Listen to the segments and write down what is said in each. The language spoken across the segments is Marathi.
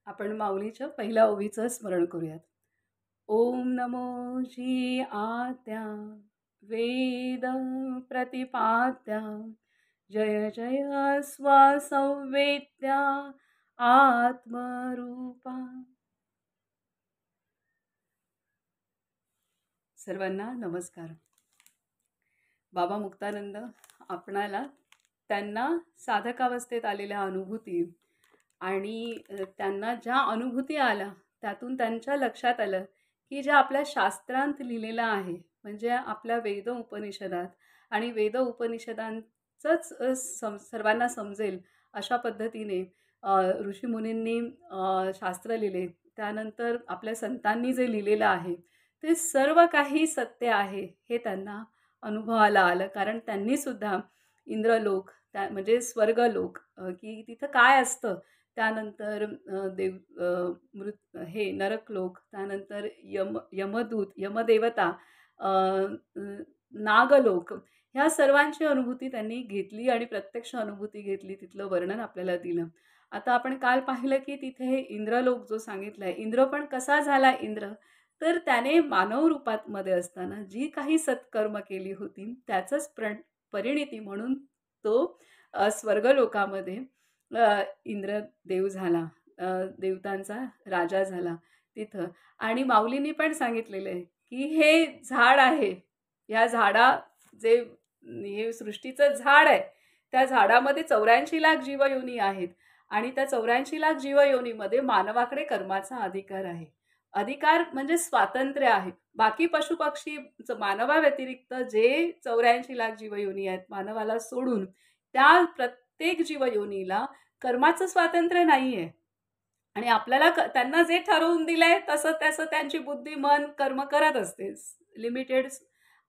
आपण माऊलीच्या पहिल्या ओवीचं स्मरण करूयात. ओम नमो जी आत्या वेद प्रतिपाद्या जय जय स्वसंवेद्या आत्मरूपा. सर्वांना नमस्कार. बाबा मुक्तानंद आपणाला त्यांना साधकावस्थेत आलेल्या अनुभूती आणि त्यांना ज्या अनुभूती आल्या त्यातून त्यांच्या लक्षात आलं की ज्या आपल्या शास्त्रांत लिहिलेलं आहे, म्हणजे आपल्या वेद उपनिषदात आणि वेद उपनिषदांचंच सर्वांना समजेल अशा पद्धतीने ऋषीमुनींनी शास्त्र लिहिले. त्यानंतर आपल्या संतांनी जे लिहिलेलं आहे ते सर्व काही सत्य आहे हे त्यांना अनुभवाला आलं. कारण त्यांनी सुद्धा इंद्रलोक त्या म्हणजे स्वर्गलोक की तिथं काय असतं, त्यानंतर हे नरकलोक, त्यानंतर यमदूत, यमदेवता, नागलोक, ह्या सर्वांची अनुभूती त्यांनी घेतली आणि प्रत्यक्ष अनुभूती घेतली. तिथलं वर्णन आपल्याला दिलं. आता आपण काल पाहिलं की तिथे इंद्रलोक जो सांगितलाय, इंद्र पण कसा झाला इंद्र, तर त्याने मानव रूपात मध्ये असताना जी काही सत्कर्म केली होती त्याचंच परिणिती म्हणून तो स्वर्गलोकामध्ये इंद्र देव झाला, देवतांचा राजा झाला तिथं. आणि माऊलींनी पण सांगितलेलं आहे की हे झाड आहे, या झाडा जे हे सृष्टीचं झाड आहे, त्या झाडामध्ये 84 लाख जीवयोनी आहेत आणि त्या 84 लाख जीवयोनीमध्ये मानवाकडे कर्माचा अधिकार आहे. अधिकार म्हणजे स्वातंत्र्य आहे. बाकी पशुपक्षी मानवा व्यतिरिक्त जे 84 लाख जीवयोनी आहेत मानवाला सोडून, त्या प्रत्येक जीवयोनीला कर्माचं स्वातंत्र्य नाहीये. आणि आपल्याला त्यांना जे ठरवून दिलंय तसं तसं त्यांची बुद्धी मन कर्म करत असते लिमिटेड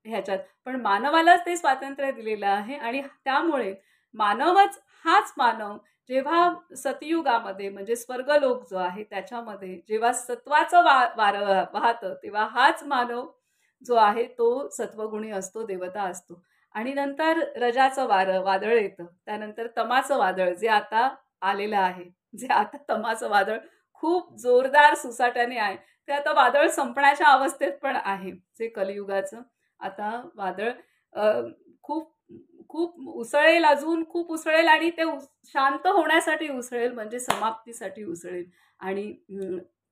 ह्याच्यात. पण मानवालाच ते स्वातंत्र्य दिलेलं आहे आणि त्यामुळे मानवच हाच मानव जेव्हा सतयुगामध्ये म्हणजे स्वर्गलोक जो आहे त्याच्यामध्ये जेव्हा सत्वाचं वारं वाहतं तेव्हा हाच मानव जो आहे तो सत्वगुणी असतो, देवता असतो. आणि नंतर रजाचं वादळ येतं, त्यानंतर तमाचं वादळ जे आता आलेलं आहे, जे आता तमाचं वादळ खूप जोरदार सुसाट्याने आहे, ते आता वादळ संपण्याच्या अवस्थेत पण आहे. जे कलियुगाचं आता वादळ खूप खूप उसळेल, अजून खूप उसळेल आणि ते शांत होण्यासाठी उसळेल, म्हणजे समाप्तीसाठी उसळेल. आणि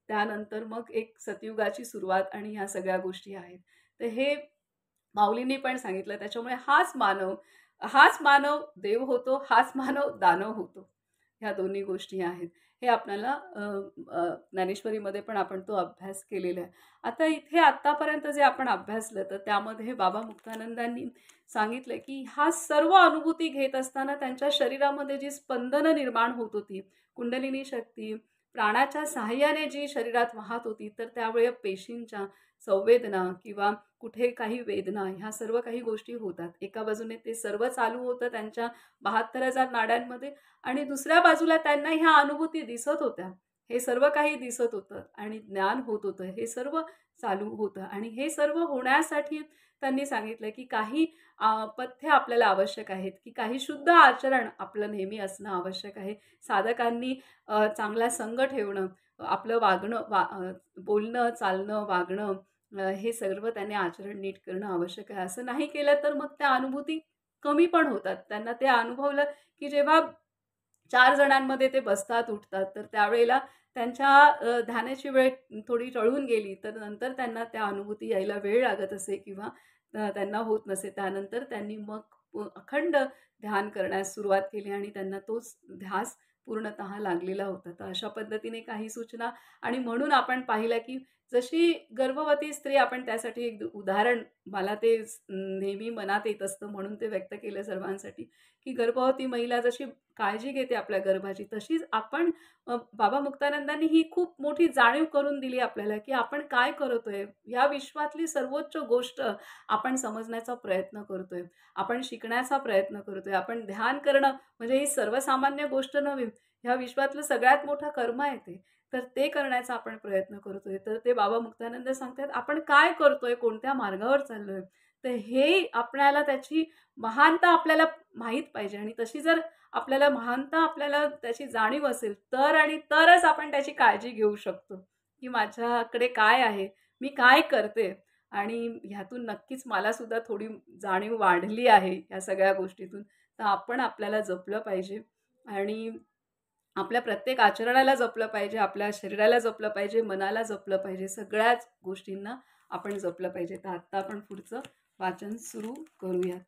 त्यानंतर मग एक सतयुगाची सुरुवात आणि ह्या सगळ्या गोष्टी आहेत. तर हे माऊलींनी पण सांगितलं. त्याच्यामुळे हाच मानव देव होतो, हाच मानव दानव होतो. ह्या दोन्ही गोष्टी आहेत. हे आपल्याला ज्ञानेश्वरीमध्ये पण आपण तो अभ्यास केलेला आहे. आता इथे आत्तापर्यंत जे आपण अभ्यासलं तर त्यामध्ये बाबा मुक्तानंदांनी सांगितलं की हा सर्व अनुभूती घेत असताना त्यांच्या शरीरामध्ये जी स्पंदनं निर्माण होत होती, कुंडलिनी शक्ती प्राणाच्या सहाय्याने जी शरीरात वाहत होती, तर त्यावेळी पेशींच्या संवेदना किंवा कुठे काही वेदना, ह्या सर्व काही गोष्टी होतात. एका बाजूने ते सर्व चालू होतं त्यांच्या 72,000 नाड्यांमध्ये आणि दुसऱ्या बाजूला त्यांना ह्या अनुभूती दिसत होत्या. हे सर्व काही दिसत होतं आणि ज्ञान होत होतं. हे सर्व चालू होतं आणि हे सर्व होण्यासाठी त्यांनी सांगितलं की काही पथ्य आपल्याला आवश्यक आहेत, की काही शुद्ध आचरण आपलं नेहमी असणं आवश्यक आहे. साधकांनी चांगला संग ठेवणं, आपलं वागणं, बोलणं, चालणं, वागणं, हे सर्व त्याने आचरण नीट करणं आवश्यक आहे. असं नाही केलं तर मग त्या अनुभूती कमी पण होतात. त्यांना ते अनुभवलं की जेव्हा 4 जणांमध्ये ते बसतात, उठतात, तर त्यावेळेला त्यांच्या ध्यानाची वेळ थोडी टळून गेली, तर नंतर त्यांना त्या अनुभूती यायला वेळ लागत असे किंवा त्यांना होत नसे. त्यानंतर त्यांनी मग अखंड ध्यान करण्यास सुरुवात केली आणि त्यांना तोच ध्यास पूर्णतः लागलेला होता. तर अशा पद्धतीने काही सूचना. आणि म्हणून आपण पाहिलं की जशी गर्भवती स्त्री, आपण त्यासाठी एक उदाहरण मला ते नेहमी मनात येत असतं म्हणून ते व्यक्त केलं सर्वांसाठी, की गर्भवती महिला जशी काळजी घेते आपल्या गर्भाची, तशीच आपण बाबा मुक्तानंदांनी ही खूप मोठी जाणीव करून दिली आपल्याला, की आपण काय करतोय. ह्या विश्वातली सर्वोच्च गोष्ट आपण समजण्याचा प्रयत्न करतोय, आपण शिकण्याचा प्रयत्न करतोय. आपण ध्यान करणं म्हणजे ही सर्वसामान्य गोष्ट नव्हे, ह्या विश्वातलं सगळ्यात मोठं कर्म आहे ते. तर ते करण्याचा आपण प्रयत्न करतोय. तर ते बाबा मुक्तानंद सांगतात, आपण काय करतोय, कोणत्या मार्गावर चाललोय. तर हे आपल्याला त्याची महानता आपल्याला माहीत पाहिजे आणि तशी जर आपल्याला महानता आपल्याला त्याची जाणीव असेल तर आणि तरच आपण त्याची काळजी घेऊ शकतो, की माझ्याकडे काय आहे, मी काय करते आणि ह्यातून नक्कीच मला सुद्धा थोडी जाणीव वाढली आहे या सगळ्या गोष्टीतून. तर आपण आपल्याला जपलं पाहिजे आणि आपल्या प्रत्येक आचरणाला जपलं पाहिजे, आपल्या शरीराला जपलं पाहिजे, मनाला जपलं पाहिजे, सगळ्याच गोष्टींना आपण जपलं पाहिजे. तर आत्ता आपण पुढचं वाचन सुरू करूयात.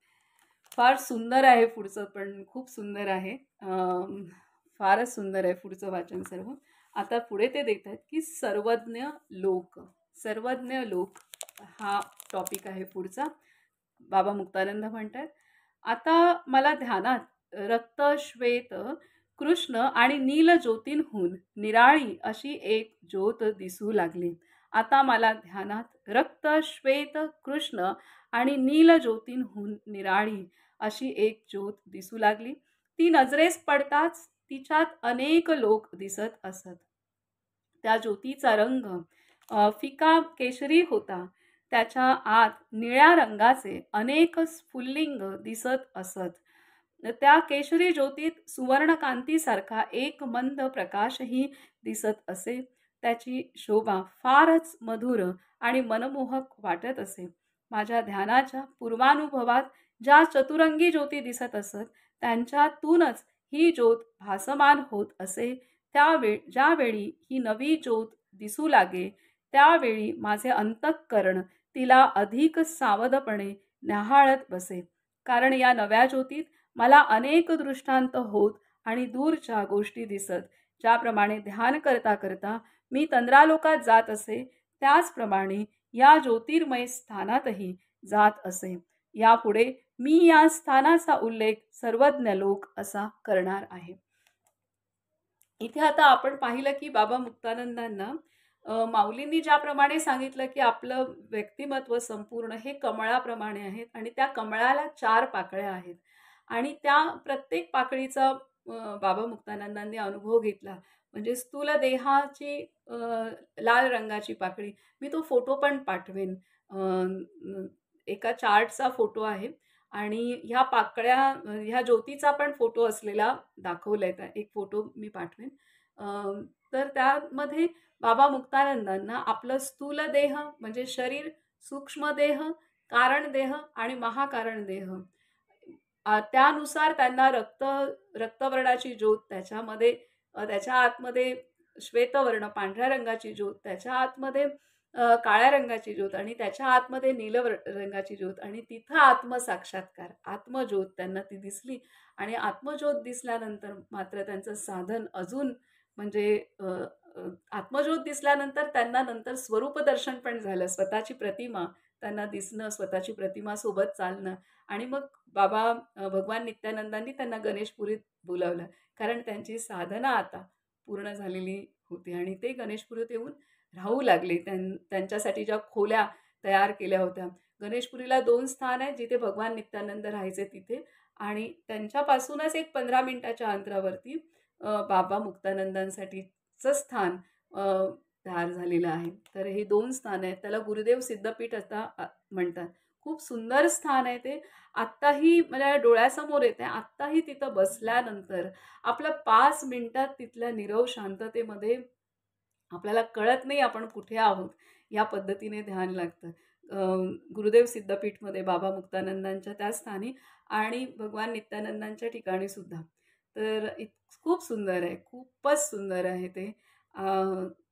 फार सुंदर आहे पुढचं पण खूप सुंदर आहे. फारच सुंदर आहे पुढचं वाचन सर्व. आता पुढे ते देत आहेत की सर्वज्ञ लोक. सर्वज्ञ लोक हा टॉपिक आहे पुढचा. बाबा मुक्तानंद म्हणतात, आता मला ध्यानात रक्त श्वेत कृष्ण आणि नील ज्योतींहून निराळी अशी एक ज्योत दिसू लागली. आता मला ध्यानात रक्त श्वेत कृष्ण आणि नील ज्योतींहून निराळी अशी एक ज्योत दिसू लागली. ती नजरेस पडताच तिच्यात अनेक लोक दिसत असत. त्या ज्योतीचा रंग फिका केशरी होता. त्याच्या आत निळ्या रंगाचे अनेक स्फुल्लिंग दिसत असत. त्या केशरी ज्योतीत सुवर्णकांतीसारखा एक मंद प्रकाशही दिसत असे. त्याची शोभा फारच मधुर आणि मनमोहक वाटत असे. माझ्या ध्यानाच्या पूर्वानुभवात ज्या चतुरंगी ज्योती दिसत असत त्यांच्यातूनच ही ज्योत भासमान होत असे. ज्यावेळी ही नवी ज्योत दिसू लागे त्यावेळी माझे अंतःकरण तिला अधिक सावधपणे न्याहाळत बसे. कारण या नव्या ज्योतीत मला अनेक दृष्टांत होत आणि दूरच्या गोष्टी दिसत. ज्याप्रमाणे ध्यान करता करता मी तंद्रालोकात जात असे त्याचप्रमाणे या ज्योतिर्मय स्थानातही जात असे. यापुढे मी या स्थानाचा उल्लेख सर्वज्ञ लोक असा करणार आहे. इथे आता आपण पाहिलं की बाबा मुक्तानंदांना माऊलींनी ज्याप्रमाणे सांगितलं की आपलं व्यक्तिमत्व संपूर्ण हे कमळाप्रमाणे आहेत आणि त्या कमळाला 4 पाकळ्या आहेत आणि त्या प्रत्येक पाकळीचा बाबा मुक्तानंदांनी अनुभव घेतला. म्हणजे स्थूल देहाची लाल रंगाची पाकळी, मी तो फोटो पण पाठवेन. एका चार्टचा फोटो आहे आणि ह्या पाकळ्या ह्या ज्योतीचा पण फोटो असलेला दाखवलाय. एक फोटो मी पाठवेन. तर त्यामध्ये बाबा मुक्तानंदांना आपलं स्थूल देह म्हणजे शरीर, सूक्ष्म देह, कारण देह आणि महाकारण देह त्यानुसार त्यांना रक्तवर्णाची ज्योत त्याच्यामध्ये त्याच्या आतमध्ये श्वेतवर्ण पांढऱ्या रंगाची ज्योत, त्याच्या आतमध्ये काळ्या रंगाची ज्योत आणि त्याच्या आतमध्ये रंगाची ज्योत आणि तिथं आत्मसाक्षात्कार आत्मज्योत त्यांना ती दिसली. आणि आत्मज्योत दिसल्यानंतर मात्र त्यांचं साधन अजून म्हणजे आत्मज्योत दिसल्यानंतर त्यांना नंतर स्वरूप दर्शन पण झालं. स्वतःची प्रतिमा त्यांना दिसणं, स्वतःची प्रतिमा सोबत चालणं आणि मग बाबा भगवान नित्यानंदांनी त्यांना गणेशपुरीत बोलावलं. कारण त्यांची साधना आता पूर्ण झालेली होती आणि ते गणेशपुरीत येऊन राहू लागले. त्यांच्यासाठी ज्या खोल्या तयार केल्या होत्या. गणेशपुरीला 2 स्थान आहेत जिथे भगवान नित्यानंद राहायचे तिथे आणि त्यांच्यापासूनच एक 15 मिनिटाच्या अंतरावरती बाबा मुक्तानंदांसाठीचं स्थान तयार झालेलं आहे. तर हे 2 स्थान आहेत. त्याला गुरुदेव सिद्धपीठ आता म्हणतात. खूप सुंदर स्थान आहे ते. आत्ताही मला डोळ्यासमोर येते. आत्ताही तिथं बसल्यानंतर आपलं 5 मिनिटात तिथल्या नीरव शांततेमध्ये आपल्याला कळत नाही आपण कुठे आहोत. या पद्धतीने ध्यान लागतं. गुरुदेव सिद्धपीठमध्ये बाबा मुक्तानंदांच्या त्या स्थानी आणि भगवान नित्यानंदांच्या ठिकाणी सुद्धा. तर खूप सुंदर आहे. खूपच सुंदर आहे ते.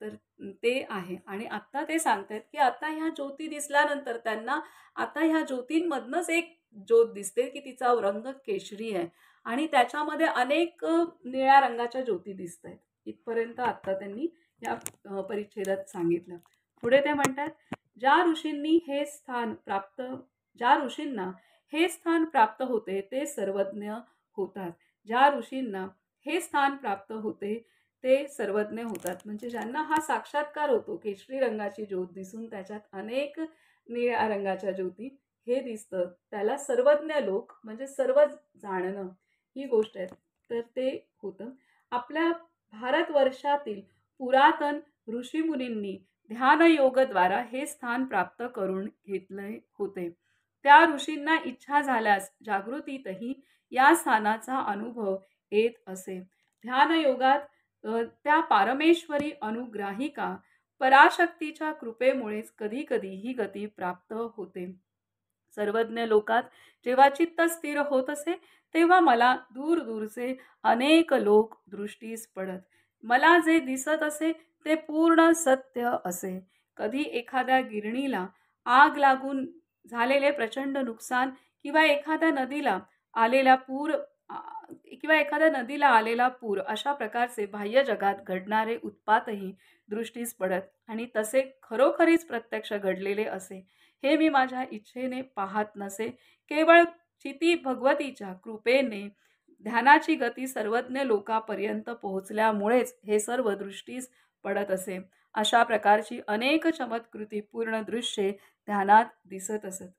तर ते आहे आणि आत्ता ते सांगतायत की आता ह्या ज्योती दिसल्यानंतर त्यांना आता ह्या ज्योतींमधनंच एक ज्योत दिसते की तिचा रंग केशरी आहे आणि त्याच्यामध्ये अनेक निळ्या रंगाच्या ज्योती दिसतायत. इथपर्यंत आत्ता त्यांनी या परिच्छेदात सांगितलं. पुढे ते म्हणतात, ज्या ऋषींना हे स्थान प्राप्त होते ते सर्वज्ञ होतात. ज्या ऋषींना हे स्थान प्राप्त होते ते सर्वज्ञ होतात. म्हणजे ज्यांना हा साक्षात्कार होतो, केशरी रंगाची ज्योत दिसून त्याच्यात अनेक निळ्या रंगाच्या ज्योती हे दिसतं, त्याला सर्वज्ञ लोक म्हणजे सर्व जाणणं ही गोष्ट आहे. तर ते होतं. आपल्या भारतवर्षातील पुरातन ऋषीमुनींनी ध्यानयोगद्वारा हे स्थान प्राप्त करून घेतले होते. त्या ऋषींना इच्छा झाल्यास जागृतीतही या स्थानाचा अनुभव येत असे. ध्यानयोगात त्या पारमेश्वरी अनुग्राहिका पराशक्तीच्या कृपेमुळेच कधी कधी ही गती प्राप्त होते. सर्वज्ञ लोकात जेव्हा चित्त स्थिर होत असे तेव्हा मला दूर दूरचे अनेक लोक दृष्टीस पडत. मला जे दिसत असे ते पूर्ण सत्य असे. कधी एखाद्या गिरणीला आग लागून झालेले प्रचंड नुकसान किंवा एखाद्या नदीला आलेला पूर किंवा एखाद्या नदीला आलेला पूर अशा प्रकारचे बाह्य जगात घडणारे उत्पातही दृष्टीस पडत आणि तसे खरोखरीच प्रत्यक्ष घडलेले असे. हे मी माझ्या इच्छेने पाहत नसे, केवळ चिती भगवतीच्या कृपेने ध्यानाची गती सर्वज्ञ लोकांपर्यंत पोहोचल्यामुळेच हे सर्व दृष्टीस पडत असे. अशा प्रकारची अनेक चमत्कृती पूर्ण दृश्ये ध्यानात दिसत असत.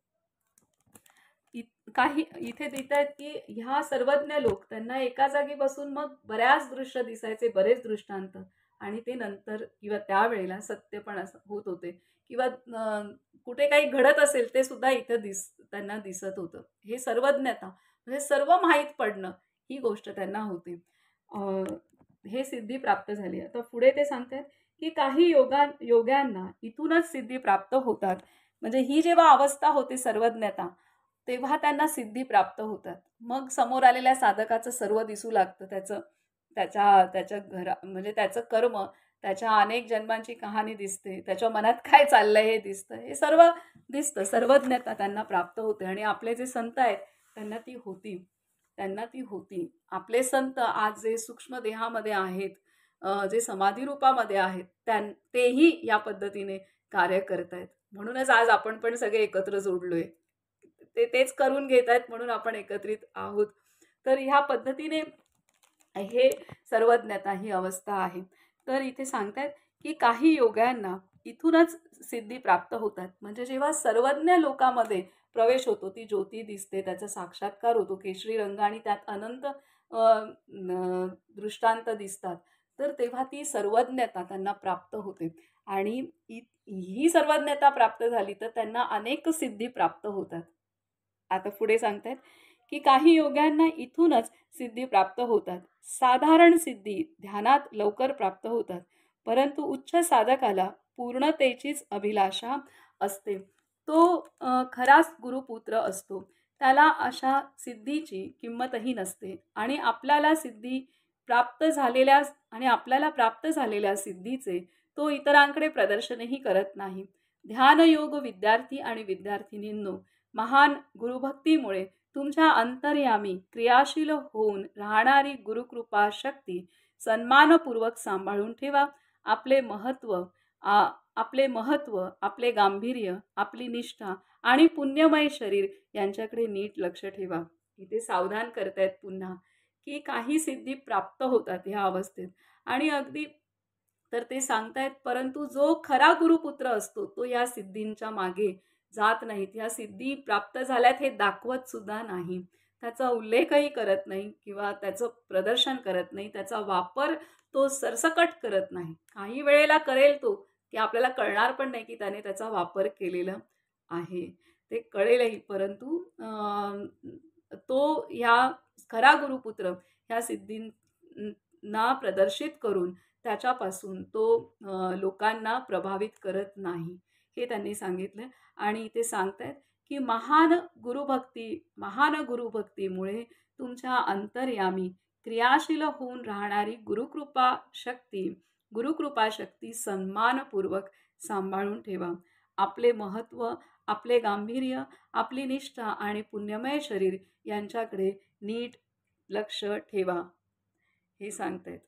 काही इथे देतात की ह्या सर्वज्ञ लोक त्यांना एका जागी बसून मग बऱ्याच दृश्य दिसायचे, बरेच दृष्टांत, आणि ते नंतर किंवा त्यावेळेला सत्य पण असं होत होते किंवा कुठे काही घडत असेल ते सुद्धा इथं त्यांना दिसत होतं. हे सर्वज्ञता म्हणजे सर्व माहीत पडणं ही गोष्ट त्यांना होती. हे सिद्धी प्राप्त झाली. आता पुढे ते सांगतात की काही योग्यांना इथूनच सिद्धी प्राप्त होतात. म्हणजे ही जेव्हा अवस्था होते सर्वज्ञता तेव्हा त्यांना सिद्धी प्राप्त होतात. मग समोर आलेल्या साधकाचं सर्व दिसू लागतं. त्याच्या त्याच्या म्हणजे त्याचं कर्म, त्याच्या अनेक जन्मांची कहाणी दिसते, त्याच्या मनात काय चाललंय हे दिसतं. हे सर्व दिसतं. सर्वज्ञता त्यांना प्राप्त होते आणि आपले जे संत आहेत त्यांना ती होती. आपले संत आज जे सूक्ष्म देहामध्ये आहेत, जे समाधी रूपामध्ये आहेत, तेही या पद्धतीने कार्य करतायत. म्हणूनच आज आपण पण सगळे एकत्र जोडलोय. तेच करून घेत आहेत म्हणून आपण एकत्रित आहोत. तर ह्या पद्धतीने हे सर्वज्ञता ही अवस्था आहे. तर इथे सांगतायत की काही योग्यांना इथूनच सिद्धी प्राप्त होतात. म्हणजे जेव्हा सर्वज्ञ लोकांमध्ये प्रवेश होतो, ती ज्योती दिसते, त्याचा साक्षात्कार होतो, केशरी रंग आणि त्यात अनंत दृष्टांत दिसतात, तर तेव्हा ती सर्वज्ञता त्यांना प्राप्त होते. आणि ही सर्वज्ञता प्राप्त झाली तर त्यांना अनेक सिद्धी प्राप्त होतात. आता पुढे सांगतायत की काही योग्यांना इथूनच सिद्धी प्राप्त होतात. साधारण सिद्धी ध्यानात लवकर प्राप्त होतात, परंतु उच्च साधकाला पूर्णतेचीच अभिलाषा असते. तो खराच गुरुपुत्र असतो. त्याला अशा सिद्धीची किंमतही नसते आणि आपल्याला प्राप्त झालेल्या सिद्धीचे तो इतरांकडे प्रदर्शनही करत नाही. ध्यानयोग विद्यार्थी आणि विद्यार्थिनींनो, महान गुरुभक्तीमुळे तुमच्या अंतर्यामी क्रियाशील होऊन राहणारी गुरुकृपा शक्ती सन्मानपूर्वक सांभाळून ठेवा. आपले महत्व, आपले गांभीर्य, आपली निष्ठा आणि पुण्यमय शरीर यांच्याकडे नीट लक्ष ठेवा. इथे सावधान करतायत पुन्हा की काही सिद्धी प्राप्त होतात ह्या अवस्थेत आणि अगदी तर ते सांगतायत, परंतु जो खरा गुरुपुत्र असतो तो या सिद्धींच्या मागे जात नाहीत. ह्या सिद्धी प्राप्त झाल्यात हे दाखवत सुद्धा नाही, त्याचा उल्लेखही करत नाही किंवा त्याचं प्रदर्शन करत नाही, त्याचा वापर तो सरसकट करत नाही. काही वेळेला करेल तो की आपल्याला कळणार पण नाही की त्याने त्याचा वापर केलेला आहे, ते कळेलही, परंतु तो ह्या खरा गुरुपुत्र ह्या सिद्धींना प्रदर्शित करून त्याच्यापासून तो लोकांना प्रभावित करत नाही, हे त्यांनी सांगितलं. आणि इथे सांगतायत की महान गुरुभक्तीमुळे तुमच्या अंतर्यामी क्रियाशील होऊन राहणारी गुरुकृपा शक्ती सन्मानपूर्वक सांभाळून ठेवा. आपले महत्व, आपले गांभीर्य, आपली निष्ठा आणि पुण्यमय शरीर यांच्याकडे नीट लक्ष ठेवा, हे सांगतायत.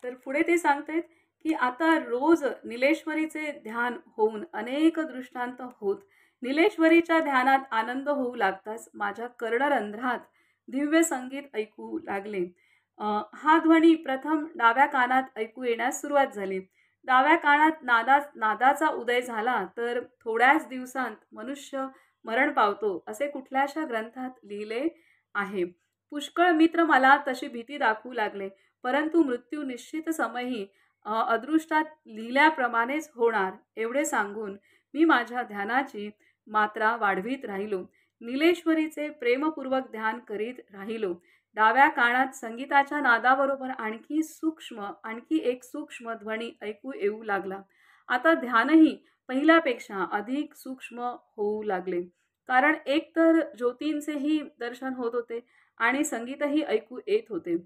तर पुढे ते सांगतायत की आता रोज निलेश्वरीचे ध्यान होऊन अनेक दृष्टांत होत निलेश्वरीच्या ध्यानात आनंद होऊ लागताच माझ्या कर्णरंध्रात दिव्य संगीत ऐकू लागले. हा ध्वनी प्रथम डाव्या कानात ऐकू येण्यास सुरुवात झाली. डाव्या कानात नादाचा उदय झाला तर थोड्याच दिवसांत मनुष्य मरण पावतो असे कुठल्याशा ग्रंथात लिहिले आहे. पुष्कळ मित्र मला तशी भीती दाखवू लागले, परंतु मृत्यू निश्चित समयी अदृष्टात लिहिल्याप्रमाणेच होणार एवढे सांगून मी माझ्या ध्यानाची मात्रा वाढवीत राहिलो. नीलेश्वरीचे प्रेमपूर्वक ध्यान करीत राहिलो. डाव्या कानात संगीताच्या नादाबरोबर आणखी एक सूक्ष्म ध्वनी ऐकू येऊ लागला. आता ध्यानही पहिल्यापेक्षा अधिक सूक्ष्म होऊ लागले. कारण एक तर ज्योतींचेही दर्शन होत होते आणि संगीतही ऐकू येत होते.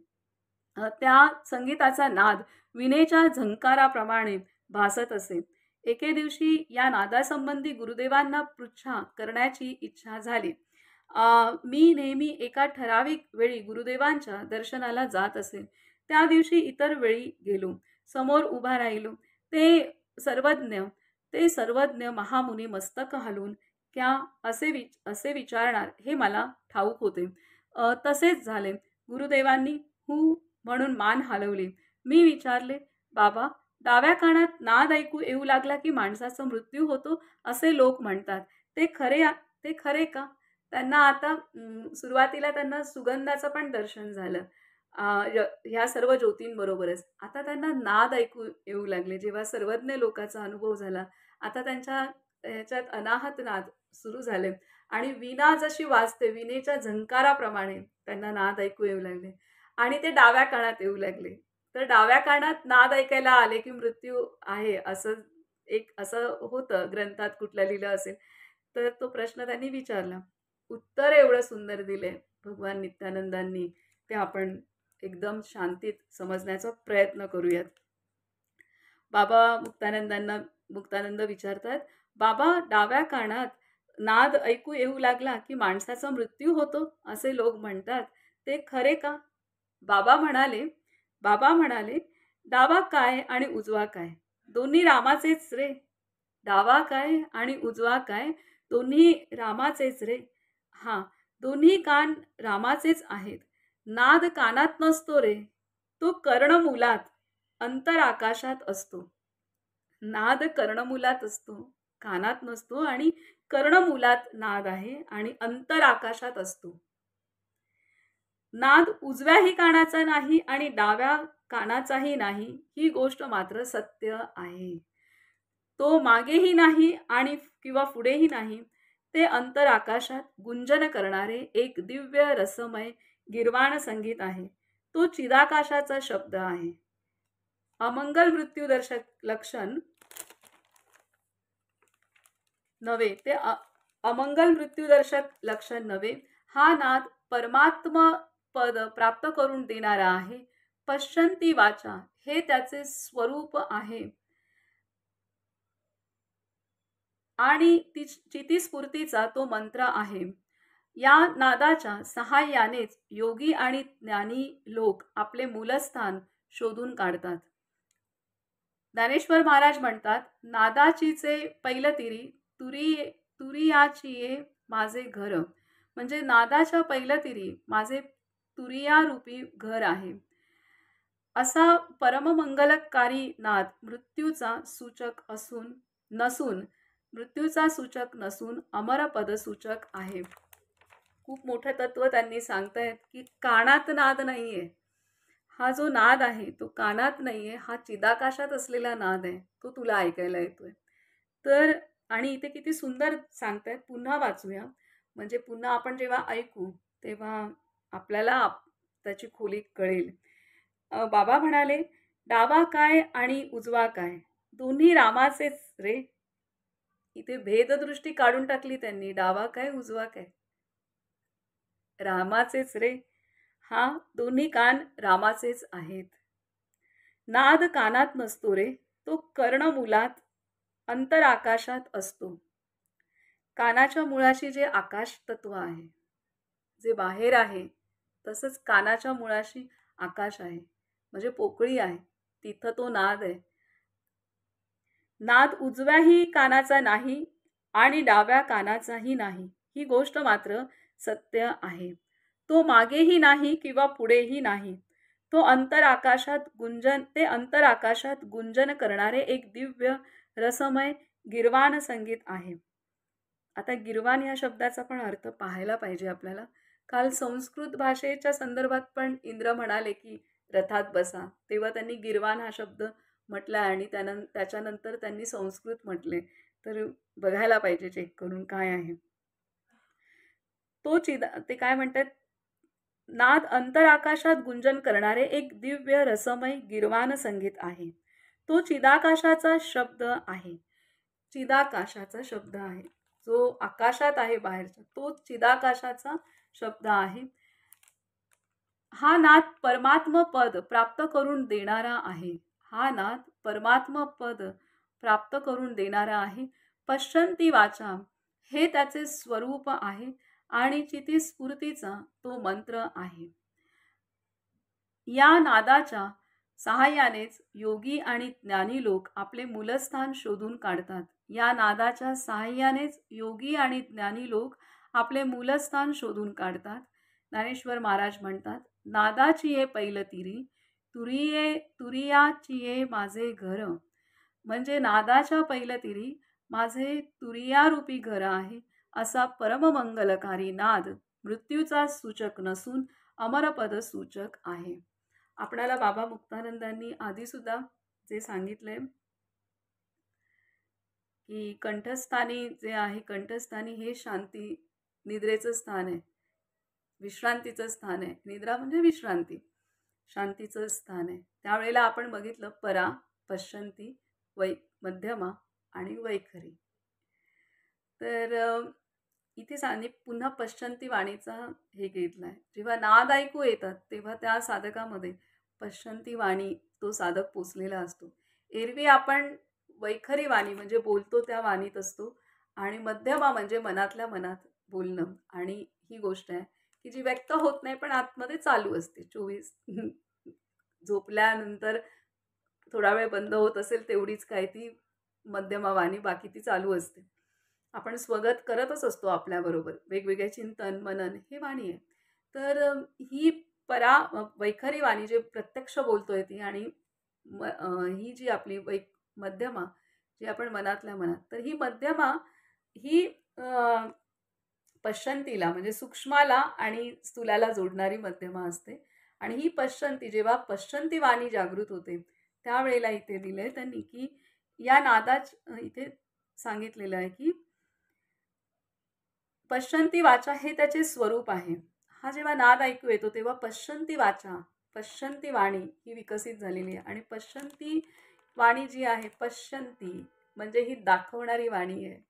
त्या संगीताचा नाद विणेच्या झंकाराप्रमाणे भासत असे. एके दिवशी या नादासंबंधी गुरुदेवांना पृच्छा करण्याची इच्छा झाली. मी नेहमी एका ठराविक वेळी गुरुदेवांच्या दर्शनाला जात असे. त्या दिवशी इतर वेळी गेलो. समोर उभा राहिलो. ते सर्वज्ञ महामुनी मस्तक हलवून क्या असे विचारणार हे मला ठाऊक होते. तसेच झाले. गुरुदेवांनी हू म्हणून मान हलवली. मी विचारले, बाबा, डाव्या कानात नाद ऐकू येऊ लागला की माणसाचा मृत्यू होतो असे लोक म्हणतात. ते खरे का? त्यांना आता सुरुवातीला त्यांना सुगंधाचं पण दर्शन झालं ह्या सर्व ज्योतींबरोबरच. आता त्यांना नाद ऐकू येऊ लागले. जेव्हा सर्वज्ञ लोकाचा अनुभव झाला, आता त्यांच्या ह्याच्यात अनाहत नाद सुरू झाले आणि वीणा जशी वाजते विणेच्या झंकाराप्रमाणे त्यांना नाद ऐकू येऊ लागले आणि ते डाव्या कानात येऊ लागले. तर डाव्या कानात नाद ऐकायला आले की मृत्यू आहे असं होतं ग्रंथात कुठल्या लिहिलं असेल तर तो प्रश्न त्यांनी विचारला. उत्तर एवढं सुंदर दिलंय भगवान नित्यानंदांनी, ते आपण एकदम शांतीत समजण्याचा प्रयत्न करूयात. बाबा मुक्तानंद विचारतात, बाबा, डाव्या कानात नाद ऐकू येऊ लागला की माणसाचा मृत्यू होतो असे लोक म्हणतात. ते खरे का? बाबा म्हणाले, डावा काय आणि उजवा काय दोन्ही रामाचेच रे. डावा काय आणि उजवा काय दोन्ही रामाचेच रे. हा, दोन्ही कान रामाचेच आहेत. नाद कानात नसतो रे, तो कर्णमुलात अंतर आकाशात असतो. नाद कर्णमुलात असतो, कानात नसतो आणि कर्णमुलात नाद आहे आणि अंतर आकाशात असतो. नाद उजव्याही कानाचा नाही आणि डाव्या कानाचाही नाही ही गोष्ट मात्र सत्य आहे. तो मागेही नाही आणि किंवा पुढेही नाही. ते अंतर आकाशात गुंजन करणारे एक दिव्य रसमय गिर्वाण संगीत आहे. तो चिदाकाशाचा शब्द आहे. अमंगल मृत्यूदर्शक लक्षण नव्हे, ते अमंगल मृत्यूदर्शक लक्षण नव्हे. हा नाद परमात्मा पद प्राप्त करून देणारा आहे. पश्यंती वाचा हे त्याचे स्वरूप आहे आणि चितिस्फूर्तीचा तो मंत्र आहे. या नादाच्या सहाय्यानेच योगी आणि ज्ञानी लोक आपले मूलस्थान शोधून काढतात. ज्ञानेश्वर महाराज म्हणतात, नादाचीचे पैलतिरी तुरियाचिये माझे घर. म्हणजे नादाच्या पैलतिरी माझे तुरियारूपी घर आहे. असा परममंगलकारी नाद मृत्यूचा सूचक नसून अमरपद सूचक आहे. खूप मोठं तत्व त्यांनी सांगतायत की कानात नाद नाहीये. हा जो नाद आहे तो कानात नाहीये, हा चिदाकाशात असलेला नाद आहे, तो तुला ऐकायला येतोय. तर आणि इथे किती सुंदर सांगतायत, पुन्हा वाचूया. म्हणजे पुन्हा आपण जेव्हा ऐकू तेव्हा आपल्याला त्याची खोली कळेल. बाबा म्हणाले, डावा काय आणि उजवा काय दोन्ही रामाचेच रे. इथे भेददृष्टी काढून टाकली त्यांनी. डावा काय उजवा काय रामाचेच रे. हा, दोन्ही कान रामाचेच आहेत. नाद कानात नसतो रे, तो कर्णमुलात अंतर आकाशात असतो. कानाच्या मुळाशी जे आकाश तत्व आहे, जे बाहेर आहे, तसंच कानाच्या मुळाशी आकाश आहे, म्हणजे पोकळी आहे, तिथं तो नाद आहे. नाद उजव्याही कानाचा नाही आणि डाव्या कानाचाही नाही ही गोष्ट मात्र सत्य आहे. तो मागेही नाही किंवा पुढेही नाही. तो अंतर आकाशात गुंजन करणारे एक दिव्य रसमय गिर्वाण संगीत आहे. आता गिर्वाण या शब्दाचा पण अर्थ पाहायला पाहिजे आपल्याला. काल संस्कृत भाषेच्या संदर्भात पण इंद्र म्हणाले की रथात बसा, तेव्हा त्यांनी गिर्वाण हा शब्द म्हटला आणि त्याच्यानंतर त्यांनी संस्कृत म्हटले. तर बघायला पाहिजे चेक करून काय आहे. ते काय म्हणतात, नाद अंतर आकाशात गुंजन करणारे एक दिव्य रसमय गिरवान संगीत आहे. तो चिदाकाशाचा शब्द आहे. चिदाकाशाचा शब्द आहे. जो आकाशात आहे बाहेरचा, तो चिदाकाशाचा शब्द आहे. हा नाद परमात्म पद प्राप्त करून देणारा आहे. हा नाद परमात्म पद प्राप्त करून देणारा आहे. पश्यंती वाचा हे त्याचे स्वरूप आहे आणि चितिस्फूर्तीचा तो मंत्र आहे. या नादाच्या सहाय्यानेच योगी आणि ज्ञानी लोक आपले मूलस्थान शोधून काढतात. या नादाच्या सहाय्यानेच योगी आणि ज्ञानी लोक आपले मूलस्थान शोधून काढतात. ज्ञानेश्वर महाराज म्हणतात, नादाची ये पैलतिरी तुरियाची ये माझे घर. म्हणजे नादाच्या पैलतिरी माझे तुरियारूपी घर आहे. असा परममंगलकारी नाद मृत्यूचा सूचक नसून अमरपद सूचक आहे. आपणाला बाबा मुक्तानंदांनी आधी सुद्धा जे सांगितलंय की कंठस्थानी जे आहे, कंठस्थानी हे शांती निद्रेचं स्थान आहे, विश्रांतीचं स्थान आहे. निद्रा म्हणजे विश्रांती, शांतीचं स्थान आहे. त्यावेळेला आपण बघितलं परा, पश्यंती, मध्यमा आणि वैखरी. तर इथे पुन्हा पश्यंती वाणीचा हे घेतलाय. जेव्हा नाद ऐकू येतात तेव्हा त्या साधकामध्ये पश्यंती वाणी तो साधक पोचलेला असतो. एरवी आपण वैखरी वाणी म्हणजे बोलतो त्या वाणीत असतो आणि मध्यमा म्हणजे मनातल्या मनात बोलणं. आणि ही गोष्ट आहे की जी व्यक्त होत नाही पण आतमध्ये चालू असते 24. झोपल्यानंतर थोडा वेळ बंद होत असेल तेवढीच काय ती मध्यमा वाणी, बाकी ती चालू असते. आपण स्वगत करतच असतो आपल्याबरोबर, वेगवेगळे चिंतन मनन हे वाणी आहे. तर ही वैखरी वाणी जे प्रत्यक्ष बोलतोय ती, आणि ही जी आपली मध्यमा जी आपण मनातल्या मनात, तर ही मध्यमा ही पश्यंतीला म्हणजे सूक्ष्माला आणि स्थूलाला जोडणारी मध्यमा असते. आणि ही पश्यंती, जेव्हा पश्यंती वाणी जागृत होते त्यावेळेला इथे दिलंय त्यांनी की या नादाच इथे सांगितलेलं आहे की पश्यंती वाचा हे त्याचे स्वरूप आहे. हा जेव्हा नाद ऐकू येतो तेव्हा पश्यंती वाचा, पश्यंती वाणी ही विकसित झालेली आहे. आणि पश्यंती वाणी जी आहे, पश्यंती म्हणजे ही दाखवणारी वाणी आहे.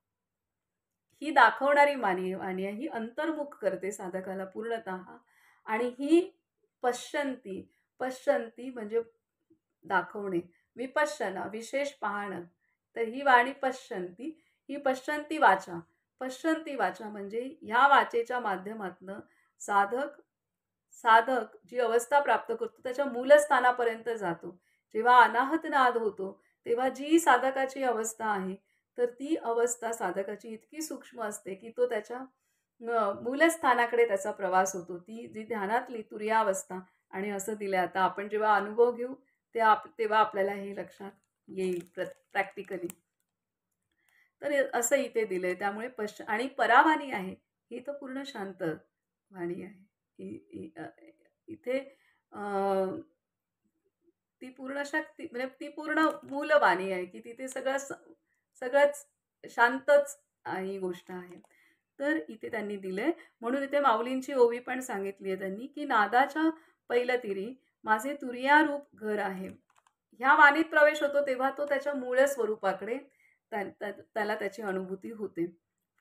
ही दाखवणारी वाणी आहे, ही अंतर्मुख करते साधकाला पूर्णतः. आणि ही पश्यंती, पश्यंती म्हणजे दाखवणे, विपश्यना विशेष पाहणं. तर ही वाणी पश्यंती, ही पश्यंती वाचा. पश्यंती वाचा म्हणजे ह्या वाचेच्या माध्यमातनं साधक जी अवस्था प्राप्त करतो त्याच्या मूलस्थानापर्यंत जातो. जेव्हा अनाहत नाद होतो तेव्हा जी साधकाची अवस्था आहे, तर ती अवस्था साधकाची इतकी सूक्ष्म असते की तो त्याच्या मूलस्थानाकडे त्याचा प्रवास होतो. ती जी ध्यानातली तुर्यावस्था. आणि असं दिलं आता आपण जेव्हा अनुभव घेऊ तेव्हा आपल्याला हे लक्षात येईल प्रॅक्टिकली. तर असं इथे दिलंय. त्यामुळे आणि परावाणी आहे ही तर पूर्ण शांत वाणी आहे. इथे ती पूर्ण शक्ती म्हणजे ती पूर्ण मूलवाणी आहे की तिथे सगळंच शांतच ही गोष्ट आहे. तर इथे त्यांनी दिलंय. म्हणून इथे माऊलींची ओवी पण सांगितली आहे त्यांनी की नादाच्या पैलतिरी माझे तुर्यारूप घर आहे. ह्या वाणीत प्रवेश होतो तेव्हा तो त्याच्या मूळ स्वरूपाकडे त्याला त्याची अनुभूती होते.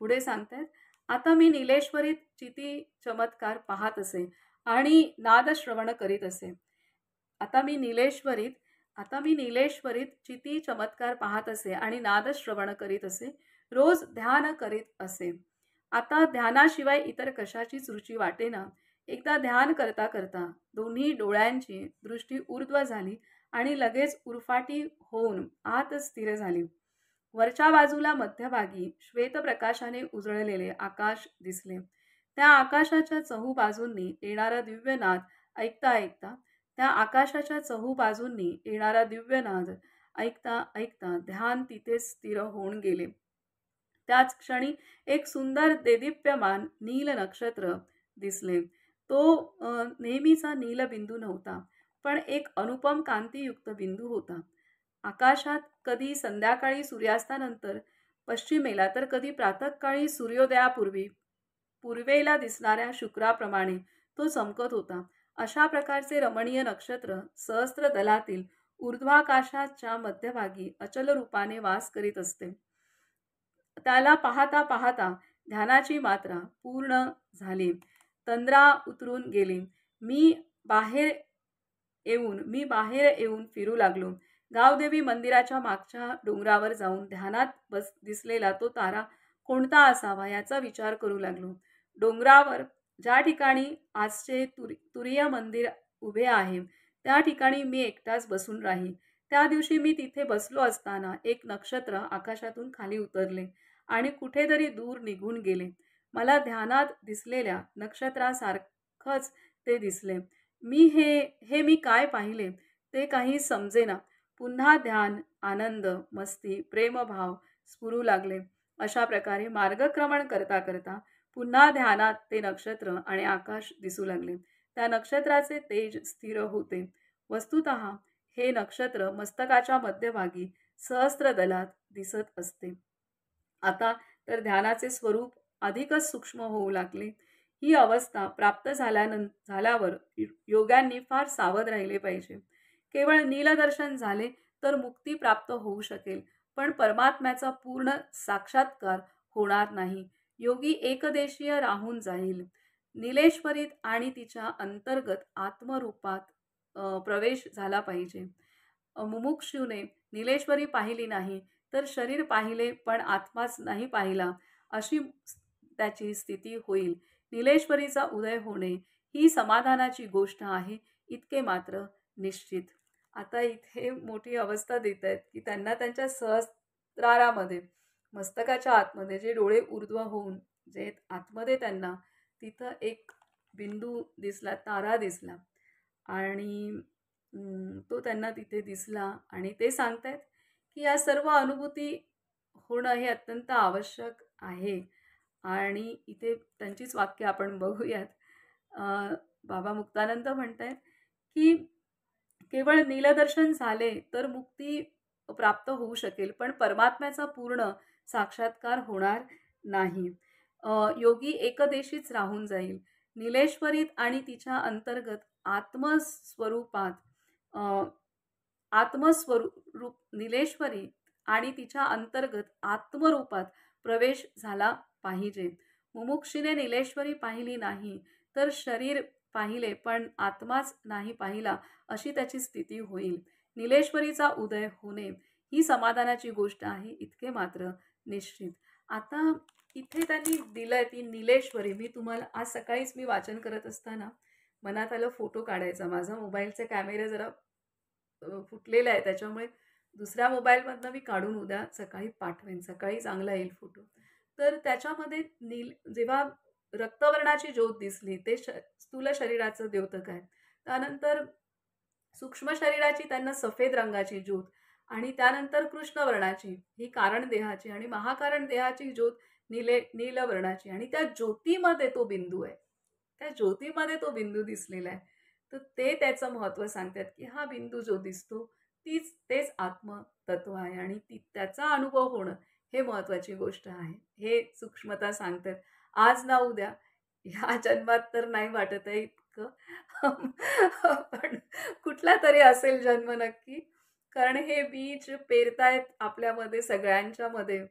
पुढे सांगतायत, आता मी नीलेश्वरीत चिती चमत्कार पाहत असे आणि नाद श्रवण करीत असे. आता मी नीलेश्वरीत चिती चमत्कार पाहत असे आणि नाद श्रवण करीत असे. रोज ध्यान करीत असे. आता ध्यानाशिवाय इतर कशाचीच रुची वाटेना. एकदा ध्यान करता करता दोन्ही डोळ्यांची दृष्टी ऊर्ध्व झाली आणि लगेच उरफाटी होऊन आत स्थिर झाली. वरच्या बाजूला मध्यभागी श्वेत प्रकाशाने उजळलेले आकाश दिसले. त्या आकाशाच्या चहूबाजूंनी येणारा दिव्यनाद ऐकता ऐकता ध्यान तिथे स्थिर होऊन गेले. त्याच क्षणी एक सुंदर देदीप्यमान नील नक्षत्र दिसले. तो नेहमीचा नीलबिंदू नव्हता, पण एक अनुपम कांतीयुक्त बिंदू होता. आकाशात कधी संध्याकाळी सूर्यास्तानंतर पश्चिमेला तर कधी प्रातःकाळी सूर्योदयापूर्वी पूर्वेला दिसणाऱ्या शुक्राप्रमाणे तो चमकत होता. अशा प्रकारचे रमणीय नक्षत्र सहस्त्र दलातील ऊर्ध्वाकाशाच्या मध्यभागी अचल रूपाने वास करीत असते. त्याला पाहता पाहता ध्यानाची मात्रा पूर्ण झाली. तंद्रा उतरून गेली. मी बाहेर येऊन फिरू लागलो. गावदेवी मंदिराच्या मागच्या डोंगरावर जाऊन ध्यानात दिसलेला तो तारा कोणता असावा याचा विचार करू लागलो. डोंगरावर ज्या ठिकाणी आजचे तुरीय मंदिर उभे आहे त्या ठिकाणी मी एकटाच बसून राही. त्या दिवशी मी तिथे बसलो असताना एक नक्षत्र आकाशातून खाली उतरले आणि कुठेतरी दूर निघून गेले. मला ध्यानात दिसलेल्या नक्षत्रासारखंच ते दिसले. मी काय पाहिले ते काही समजेना. पुन्हा ध्यान, आनंद, मस्ती, प्रेमभाव स्फुरू लागले. अशा प्रकारे मार्गक्रमण करता करता पुन्हा ध्यानात ते नक्षत्र आणि आकाश दिसू लागले. त्या नक्षत्राचे तेज स्थिर होते. वस्तुतः हे नक्षत्र मस्तकाच्या मध्यभागी सहस्त्र दलात दिसत असते. आता तर ध्यानाचे स्वरूप अधिकच सूक्ष्म होऊ लागले. ही अवस्था प्राप्त झाल्यावर योग्यांनी फार सावध राहिले पाहिजे. केवळ नीलदर्शन झाले तर मुक्ती प्राप्त होऊ शकेल, पण परमात्म्याचा पूर्ण साक्षात्कार होणार नाही. योगी एकदेशीय राहून जाईल. नीलेश्वरीत आणि तिच्या अंतर्गत आत्मरूपात प्रवेश झाला पाहिजे. मुमुक्षूने नीलेश्वरी पाहिली नाही तर शरीर पाहिले पण आत्माच नाही पाहिला अशी त्याची स्थिती होईल. नीलेश्वरीचा उदय होणे ही समाधानाची गोष्ट आहे, इतके मात्र निश्चित. आता इथे मोठी अवस्था देत आहेत की त्यांना त्यांच्या सहस्रारामध्ये मस्तकाच्या आतमध्ये जे डोळे ऊर्ध्व होऊन जे आतमध्ये त्यांना तिथं एक बिंदू दिसला, तारा दिसला आणि तो त्यांना तिथे दिसला आणि ते सांगतायत की या सर्व अनुभूती होणं हे अत्यंत आवश्यक आहे. आणि इथे त्यांचीच वाक्य आपण बघूयात. बाबा मुक्तानंद म्हणतायत की केवळ नीलदर्शन झाले तर मुक्ती प्राप्त होऊ शकेल, पण परमात्म्याचा पूर्ण साक्षात्कार होणार नाही. योगी एकदेशीच राहून जाईल. नीलेश्वरीत आणि तिच्या अंतर्गत आत्मस्वरूप नीलेश्वरी आणि तिच्या अंतर्गत आत्मरूपात प्रवेश झाला पाहिजे. मुमुक्षीने नीलेश्वरी पाहिली नाही तर शरीर पाहिले पण आत्माच नाही पाहिला अशी त्याची स्थिती होईल. नीलेश्वरीचा उदय होणे ही समाधानाची गोष्ट आहे, इतके मात्र निश्चित. आता इथे त्यांनी दिलंय ती नीलेश्वरी. मी तुम्हाला आज सकाळीच मी वाचन करत असताना मनात आलं फोटो काढायचा. माझा मोबाईलचे कॅमेरे जरा फुटलेला आहे, त्याच्यामुळे दुसऱ्या मोबाईलमधनं मी काढून उद्या सकाळी पाठवेन. सकाळी चांगला येईल फोटो. तर त्याच्यामध्ये जेव्हा रक्तवर्णाची ज्योत दिसली ते स्थूल शरीराचं द्योतक आहे. त्यानंतर सूक्ष्म शरीराची त्यांना सफेद रंगाची ज्योत आणि त्यानंतर कृष्णवर्णाची ही कारण देहाची आणि महाकारण देहाची ज्योत नीलवर्णाची आणि त्या ज्योतीमध्ये तो बिंदू आहे. त्या ज्योतीमध्ये तो बिंदू दिसलेला आहे. तर ते त्याचं महत्त्व सांगतात की हा बिंदू जो दिसतो तेच आत्मतत्व आहे आणि त्याचा अनुभव होणं हे महत्त्वाची गोष्ट आहे. हे सूक्ष्मता सांगतात. आज ना उद्या ह्या जन्मात तर नाही वाटत आहे इतकं, पण कुठला तरी असेल जन्म नक्की. कारण हे बीज पेरतायत आपल्यामध्ये सगळ्यांच्या मध्ये.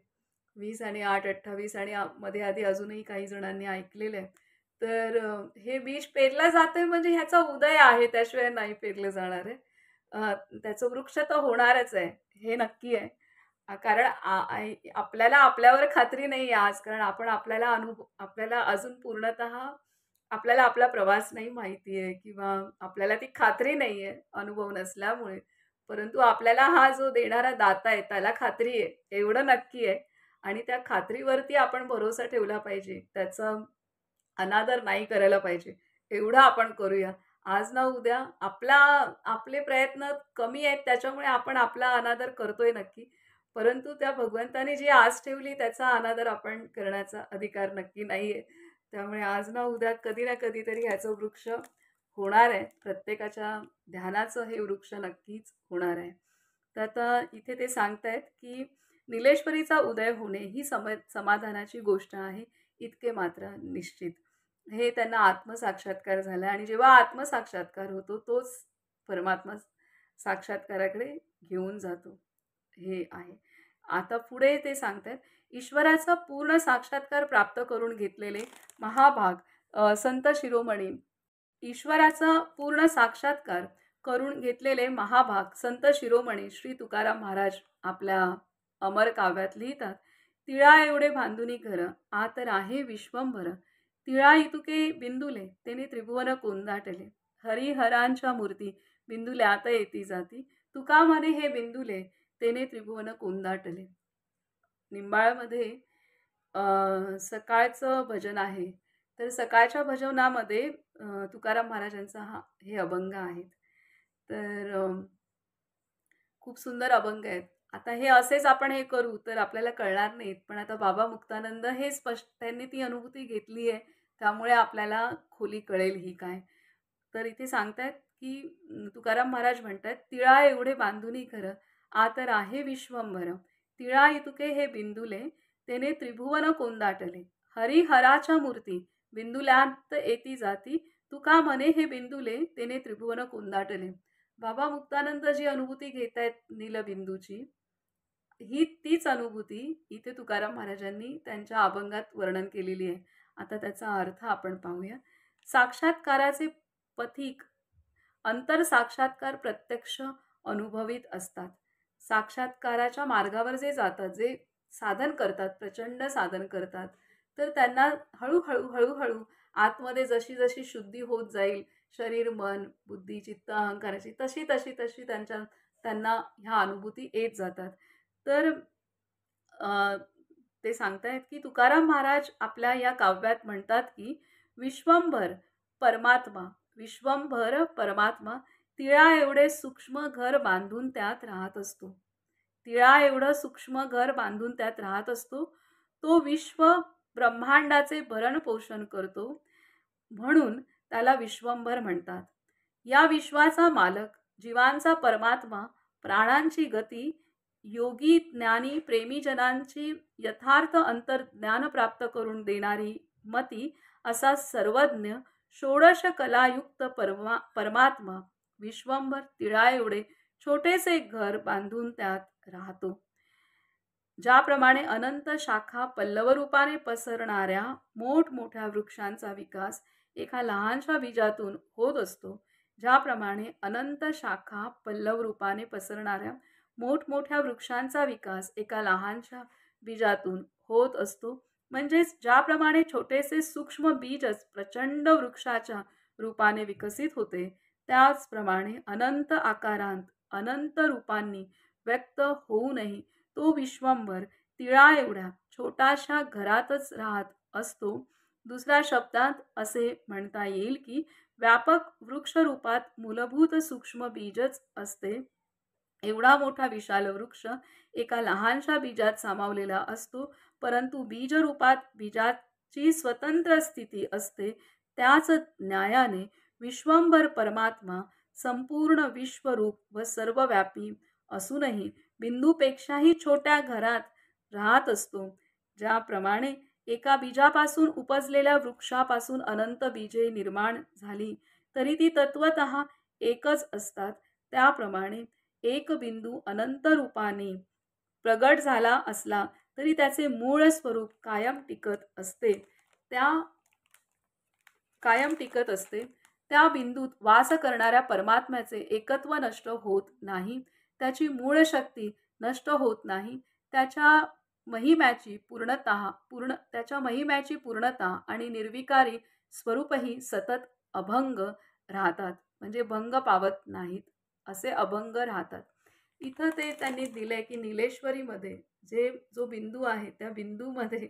20 आणि 8, 28 आणि मध्ये आधी अजूनही काही जणांनी ऐकलेलं आहे. तर हे बीज पेरलं जातंय म्हणजे ह्याचा उदय आहे, त्याशिवाय नाही पेरलं जाणार आहे. त्याचं वृक्ष तर होणारच आहे, हे नक्की आहे. कारण आपल्याला आपल्यावर खात्री नाही आहे आज, कारण आपल्याला अजून पूर्णतः आपल्याला आपला प्रवास नाही माहिती आहे किंवा आपल्याला ती खात्री नाही आहे अनुभव नसल्यामुळे. परंतु आपल्याला हा जो देणारा दाता आहे त्याला खात्री आहे, एवढं नक्की आहे. आणि त्या खात्रीवरती आपण भरोसा ठेवला पाहिजे. त्याचा अनादर नाही करायला पाहिजे. एवढं आपण करूया. आज ना उद्या आपले प्रयत्न कमी आहेत त्याच्यामुळे आपण आपला अनादर करतोय नक्की. परंतु त्या भगवंताने जी आस ठेवली त्याचा अनादर आपण करण्याचा अधिकार नक्की नाहीये. त्यामुळे आज ना उद्या कधी ना कधीतरी ह्याचं वृक्ष होणार आहे. प्रत्येकाच्या ध्यानाचं हे वृक्ष नक्कीच होणार आहे. तर आता इथे ते सांगतायत की नीलेश्वरीचा उदय होणे ही समाधानाची गोष्ट आहे, इतके मात्र निश्चित. हे त्यांना आत्मसाक्षात्कार झाला आणि जेव्हा आत्मसाक्षात्कार होतो तोच परमात्मा साक्षात्काराकडे घेऊन जातो. हे आहे. आता पुढे ते सांगतात, ईश्वराचा पूर्ण साक्षात्कार प्राप्त करून घेतलेले महाभाग संत शिरोमणी, ईश्वराचा पूर्ण साक्षात्कार करून घेतलेले महाभाग संत शिरोमणी श्री तुकाराम महाराज आपल्या अमर काव्यात लिहितात. तिळा एवढे बांधुनी घर, आ तर आहे विश्वंभर. तिळा इतुके बिंदुले, तेने त्रिभुवन कोंदाटले. हरिहरांच्या मूर्ती बिंदुल्या आता येती जाती. तुका म्हणे हे बिंदुले, तेने त्रिभुवन कोंदाटले. निंबाळमध्ये सकाळचं भजन आहे. तर सकाळच्या भजनामध्ये तुकाराम महाराजांचा हे अभंग आहेत. तर खूप सुंदर अभंग आहेत. आता हे असेच आपण हे करू तर आपल्याला कळणार नाहीत, पण आता बाबा मुक्तानंद हे त्यांनी ती अनुभूती घेतली आहे, त्यामुळे आपल्याला खोली कळेल ही काय. तर इथे सांगतायत की तुकाराम महाराज म्हणतात, तिळा एवढे बांधुनी घर, आ तर आहे विश्वंभर. तिळा इतुके हे बिंदुले, तेने त्रिभुवन कोंदाटले. हरिहराच्या मूर्ती बिंदुल्यात येती जाती. तुका म्हणे हे बिंदुले, तेने त्रिभुवन कोंदाटले. बाबा मुक्तानंद जी अनुभूती घेत आहेत नीलबिंदूची, ही तीच अनुभूती इथे तुकाराम महाराजांनी त्यांच्या अभंगात वर्णन केलेली आहे. आता त्याचा अर्थ आपण पाहूया. साक्षात्काराचे पथिक अंतर साक्षात्कार प्रत्यक्ष अनुभवित असतात. साक्षात्काराच्या मार्गावर जे जातात, जे साधन करतात, प्रचंड साधन करतात, तर त्यांना हळूहळू हळूहळू आतमध्ये जशी जशी शुद्धी होत जाईल, शरीर मन बुद्धी चित्त अहंकाराची, तशी तशी तशी त्यांना ह्या अनुभूती येत जातात. तर ते सांगतायत की तुकाराम महाराज आपल्या या काव्यात म्हणतात की विश्वंभर परमात्मा, विश्वंभर परमात्मा तिळा एवढे सूक्ष्म घर बांधून त्यात राहत असतो. तिळा एवढं सूक्ष्म घर बांधून त्यात राहत असतो. तो विश्व ब्रह्मांडाचे भरण पोषण करतो, म्हणून त्याला विश्वंभर म्हणतात. या विश्वाचा मालक, जीवांचा परमात्मा, प्राणांची गती, योगी ज्ञानी प्रेमीजनांची यथार्थ अंतर्ज्ञान प्राप्त करून देणारी मती, असा सर्वज्ञ षोडश कलायुक्त परमात्मा विश्वंभर तिळा एवढे छोटेसे घर बांधून त्यात राहतो. ज्याप्रमाणे अनंत शाखा पल्लव रूपाने पसरणाऱ्या मोठमोठ्या वृक्षांचा विकास एका लहानशा बीजातून होत असतो, ज्याप्रमाणे अनंत शाखा पल्लव रूपाने पसरणाऱ्या मोठमोठ्या वृक्षांचा विकास एका लहानशा बीजातून होत असतो, म्हणजेच ज्याप्रमाणे छोटेसे सूक्ष्म बीजच प्रचंड वृक्षाच्या रूपाने विकसित होते, त्याचप्रमाणे अनंत आकारांत अनंत रूपांनी व्यक्त होऊनही तो विश्वंभर तिळा एवढ्या छोटाशा घरातच राहत असतो. दुसऱ्या शब्दात असे म्हणता येईल की व्यापक वृक्ष रूपात मूलभूत सूक्ष्म बीजच असते. एवढा मोठा विशाल वृक्ष एका लहानशा बीजात सामावलेला असतो, परंतु बीज रूपात बीजाची स्वतंत्र स्थिती असते. त्याच न्यायाने विश्वंभर परमात्मा संपूर्ण विश्वरूप व सर्वव्यापी असूनही बिंदूपेक्षाही छोट्या घरात राहत असतो. ज्याप्रमाणे एका बीजापासून उपजलेल्या वृक्षापासून अनंत बीजे निर्माण झाली तरी ती तत्वतः एकच असतात, त्याप्रमाणे एक बिंदू अनंत रूपाने प्रगट झाला असला तरी त्याचे मूळ स्वरूप कायम टिकत असते. त्या बिंदूत वास करणाऱ्या परमात्म्याचे एकत्व नष्ट होत नाही, त्याची मूळ शक्ती नष्ट होत नाही, त्याच्या महिम्याची पूर्णता आणि निर्विकारी स्वरूपही सतत अभंग राहतात, म्हणजे भंग पावत नाहीत, असे अभंग राहतात. इथं ते त्यांनी दिलंय की नीलेश्वरीमध्ये जो बिंदू आहे त्या बिंदूमध्ये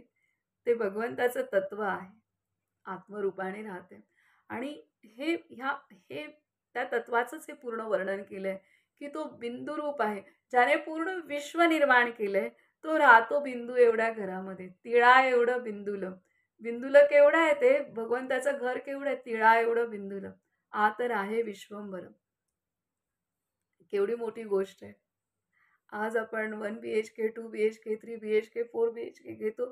ते भगवंताचं तत्व आहे, आत्मरूपाने राहते. आणि हे त्या तत्वाचंच हे पूर्ण वर्णन केलंय की तो बिंदू रूप आहे, ज्याने पूर्ण विश्व निर्माण केलंय, तो राहतो बिंदू एवढ्या घरामध्ये. तिळा एवढं बिंदुलं केवढं आहे, ते भगवंताचं घर केवढं आहे, तिळा एवढं बिंदुलं. आ तर आहे विश्वंभर. केवढी मोठी गोष्ट आहे. आज आपण 1 BHK, 2 BHK, 3 BHK, 4 BHK घेतो,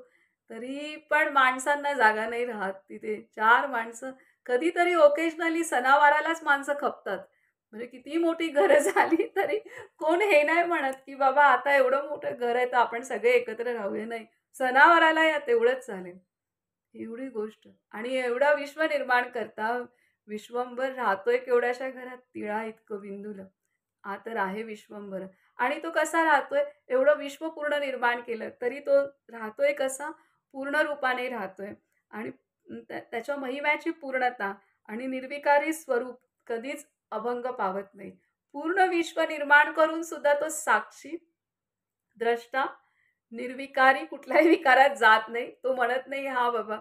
तरी पण माणसांना जागा नाही राहत तिथे. 4 माणसं कधीतरी ओकेजनली सणावारालाच माणसं खपतात. म्हणजे कितीही मोठी घरं झाली तरी कोण हे नाही म्हणत, की बाबा आता एवढं मोठं घर आहे तर आपण सगळे एकत्र राहूया. नाही, सणावाराला या तेवढंच चालेल. एवढी गोष्ट आणि एवढं विश्व निर्माण करता, विश्वंभर राहतोय केवढ्याशा घरात, तिळा इतकं बिंदूला. हा तर आहे विश्वंभर. आणि तो कसा राहतोय? एवढं विश्व पूर्ण निर्माण केलं, तरी तो राहतोय कसा? पूर्ण रूपाने राहतोय. आणि त्याच्या महिम्याची पूर्णता आणि निर्विकारी स्वरूप कधीच अभंग पावत नाही. पूर्ण विश्व निर्माण करून सुद्धा तो साक्षी, द्रष्टा, निर्विकारी, कुठल्याही विकारात जात नाही. तो म्हणत नाही, "हां बाबा,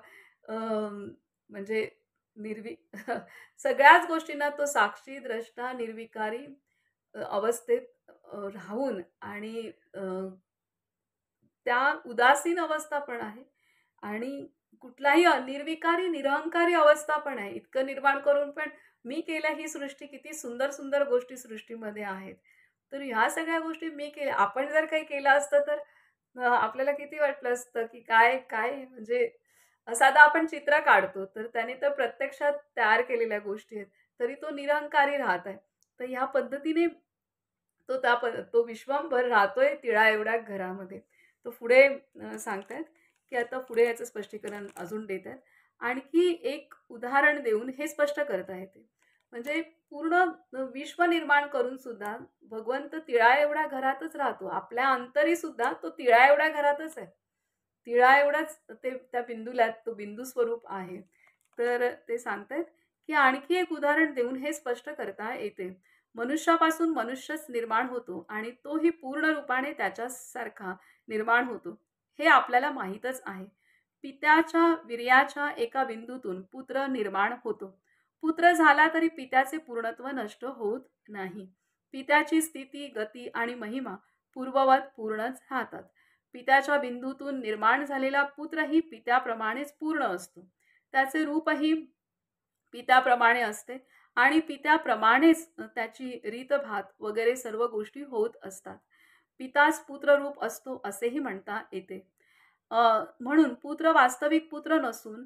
म्हणजे निर्वि" सगळ्याच गोष्टींना तो साक्षी, द्रष्टा, निर्विकारी अवस्थेत राहून आणि त्या उदासीन अवस्था पण आहे आणि कुठलाही निर्विकारी, निरहंकारी अवस्था पण आहे. इतकं निर्माण करून पण मी केल्या ही सृष्टी, किती सुंदर, सुंदर गोष्टी सृष्टीमध्ये आहेत. तर ह्या सगळ्या गोष्टी मी केल्या. आपण जर काही केलं असतं तर आपल्याला किती वाटलं असतं, की काय काय म्हणजे साधं आपण चित्र काढतो, तर त्याने तर प्रत्यक्षात तयार केलेल्या गोष्टी आहेत. तरी तो निरहंकारी राहत आहे. तर ह्या पद्धतीने तो विश्वंभर राहतोय तिळा एवढ्या घरामध्ये. तो पुढे सांगतायत, की आता पुढे याचं स्पष्टीकरण अजून देत आहेत. आणखी एक उदाहरण देऊन हे स्पष्ट करता येते. म्हणजे पूर्ण विश्व निर्माण करून सुद्धा भगवंत तिळा एवढ्या घरातच राहतो. आपल्या अंतरी सुद्धा तो तिळा एवढ्या घरातच आहे. तिळा एवढाच त्या बिंदूला तो बिंदू स्वरूप आहे. तर ते सांगतायत, की आणखी एक उदाहरण देऊन हे स्पष्ट करता येते. मनुष्यापासून मनुष्यच निर्माण होतो आणि तोही पूर्ण रूपाने त्याच्यासारखा निर्माण होतो. हे आपल्याला माहीतच आहे. पित्याच्या वीर्याच्या एका बिंदूतून पुत्र निर्माण होतो. पुत्र झाला तरी पित्याचे पूर्णत्व नष्ट होत नाही. पित्याची स्थिती, गती आणि महिमा पूर्ववत पूर्णच राहतात. पित्याच्या बिंदूतून निर्माण झालेला पुत्रही पित्याप्रमाणेच पूर्ण असतो. त्याचे रूपही पित्याप्रमाणे असते आणि पित्याप्रमाणेच त्याची रीतभात वगैरे सर्व गोष्टी होत असतात. पिताच पुत्ररूप असतो असेही म्हणता येते. म्हणून पुत्र वास्तविक पुत्र नसून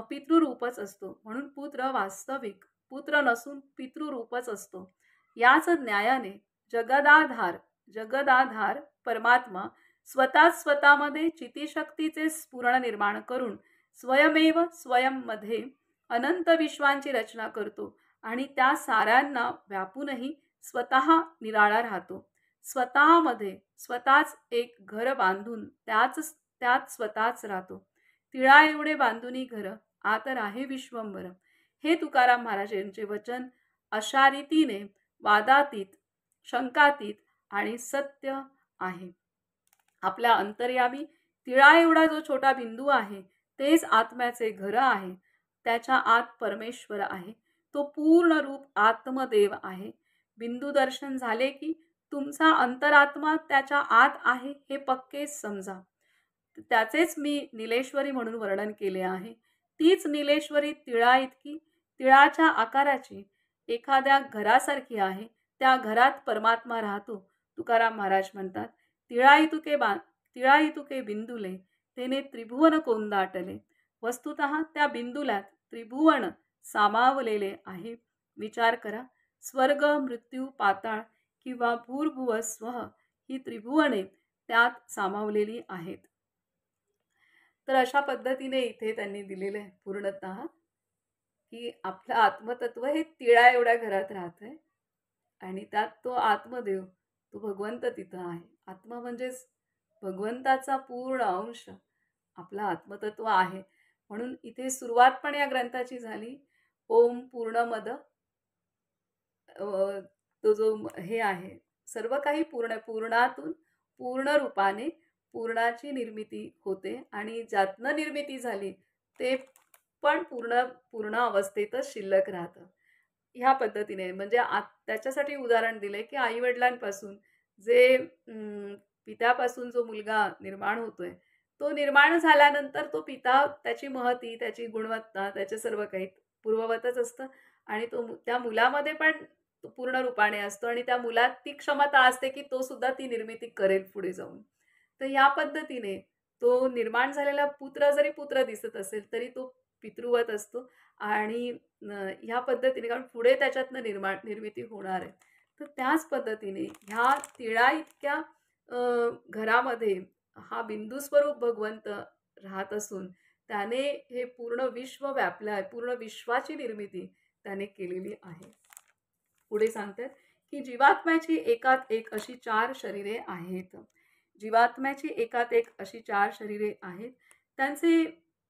पितृरूपच असतो. म्हणून पुत्र वास्तविक पुत्र नसून पितृरूपच असतो. याच न्यायाने जगदाधार जगदाधार परमात्मा स्वतःच स्वतःमध्ये चितिशक्तीचे स्फुरण निर्माण करून स्वयमेव स्वयंमध्ये अनंत विश्वांची रचना करतो आणि त्या साऱ्यांना व्यापूनही स्वतः निराळा राहतो. स्वतःमध्ये स्वतःच एक घर बांधून त्यात स्वतःच राहतो. तिळा एवढे बांधुनी घर आत राहे विश्वंभर. हे तुकाराम महाराज यांचे वचन अशा रीतीने वादातीत, शंकातीत आणि सत्य आहे. आपल्या अंतर्यामी तिळा एवढा जो छोटा बिंदू आहे तेच आत्म्याचे घर आहे. त्याच्या आत परमेश्वर आहे. तो पूर्ण रूप आत्मदेव आहे. बिंदू दर्शन झाले की तुमचा अंतरात्मा त्याच्या आत आहे हे पक्के समजा. त्याचेच मी निलेश्वरी म्हणून वर्णन केले आहे. तीच निलेश्वरी तिळा इतकी, तिळाच्या आकाराची, एखाद्या घरासारखी आहे. त्या घरात परमात्मा राहतो. तुकाराम महाराज म्हणतात, तिळा इतुके बिंदुले, तेने त्रिभुवन कोंदाटले. वस्तुतः त्या बिंदुल्यात त्रिभुवन सामावलेले आहे. विचार करा, स्वर्ग, मृत्यू, पाताळ किंवा भूर्भुव स्वः ही त्रिभुवने त्यात सामावलेली आहेत. तर अशा पद्धतीने इथे त्यांनी दिलेलं आहे पूर्णतः, की आपलं आत्मतत्व हे तिळा एवढ्या घरात राहतंय आणि त्यात तो आत्मदेव, तो भगवंत तिथं आहे. आत्मा म्हणजेच भगवंताचा पूर्ण अंश आपला आत्मतत्व आहे. म्हणून इथे सुरुवात पण या ग्रंथाची झाली ओम पूर्णमद, तो जो हे आहे सर्व काही पूर्णातून पूर्ण रूपाने पूर्णाची निर्मिती होते आणि ज्यातनं निर्मिती झाली ते पण पूर्ण अवस्थेतच शिल्लक राहतं. ह्या पद्धतीने म्हणजे त्याच्यासाठी उदाहरण दिले की आईवडिलांपासून जे पित्यापासून जो मुलगा निर्माण होतोय तो निर्माण झाल्यानंतर तो पिता त्याची महती, त्याची गुणवत्ता, त्याचे सर्व काही पूर्ववतच असतं आणि त्या मुलामध्ये पण तो पूर्ण रूपाने असतो आणि त्या मुलात ती क्षमता असते की तो सुद्धा ती निर्मिती करेल पुढे जाऊन. तर ह्या पद्धतीने तो निर्माण झालेला पुत्र जरी पुत्र दिसत असेल तरी तो पितृवत असतो आणि ह्या पद्धतीने कारण पुढे त्याच्यातनं निर्मिती होणार आहे. तर त्याच पद्धतीने ह्या तिळा इतक्या घरामध्ये हा बिंदू स्वरूप भगवंत राहत असून त्याने हे पूर्ण विश्व व्यापलं आहे. पूर्ण विश्वाची निर्मिती त्याने केलेली आहे. पुढे सांगतात की जीवात्म्याची एकात एक अशी 4 शरीरे आहेत. जीवात्म्याची एकात एक अशी 4 शरीरे आहेत. त्यांचे